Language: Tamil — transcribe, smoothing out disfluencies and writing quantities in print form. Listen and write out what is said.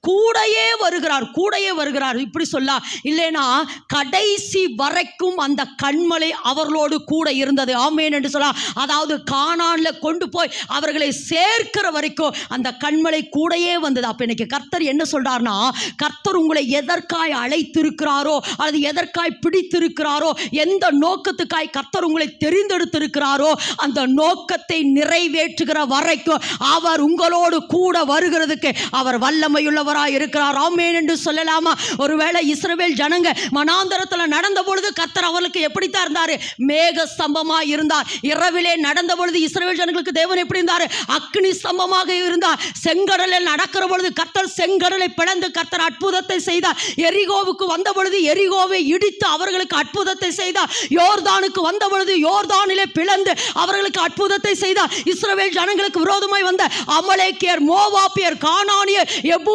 கூடையே வருகிறார், கூடையே வருகிறார். இப்படி சொல்ல இல்லைனா கடைசி வரைக்கும் அந்த கன்மலை அவர்களோடு கூட இருந்தது. ஆமென் என்று சொல்ல, அதாவது கானான்ல கொண்டு போய் அவர்களை சேர்க்கிற வரைக்கும் அந்த கன்மலை கூடையே வந்தது. அப்ப இன்னைக்கு கர்த்தர் என்ன சொல்றார்னா, கர்த்தர் உங்களை எதற்காய் அழைத்திருக்கிறாரோ அல்லது எதற்காய் பிடித்திருக்கிறாரோ, எந்த நோக்கத்துக்காய் கர்த்தர் உங்களை தெரிந்தெடுத்திருக்கிறாரோ அந்த நோக்கத்தை நிறைவேற்றுகிற வரைக்கும் அவர் உங்களோடு கூட வருகிறதுக்கு அவர் வல்லமையுள்ளவராய் இருக்கிறார். ஆமென் என்று சொல்லலாமா? ஒருவேளை இஸ்ரவேல் ஜனங்க வனாந்தரத்தில் நடந்த பொழுது கர்த்தர் அவர்களுக்கு எப்படித்தான் இருந்தாரு? மேக ஸ்தம்பமாய் இருந்தார். இரவிலே நடந்த பொழுது இஸ்ரவேல் ஜனங்களுக்கு தேவன் எப்படி இருந்தார்? அக்னி ஸ்தம்பமாக இருந்தார். செங்கடலில் நடக்கிற பொழுது கர்த்தர் செங்கடலை பிளந்து கர்த்தர் அற்புதத்தை செய்தார். எரிகோவுக்கு வந்த பொழுது எரிகோவை இடித்து அவர்களுக்கு அற்புதத்தை செய்தார். யோர்தானுக்கு வந்த பொழுது யோர்தானிலே பிளந்து அவர்களுக்கு அற்புதத்தை செய்தார். இஸ்ரவேல் ஜனங்களுக்கு விரோதமாய் வந்த அமலேக்கியர், மோவாபியர், கானானியர், எபூ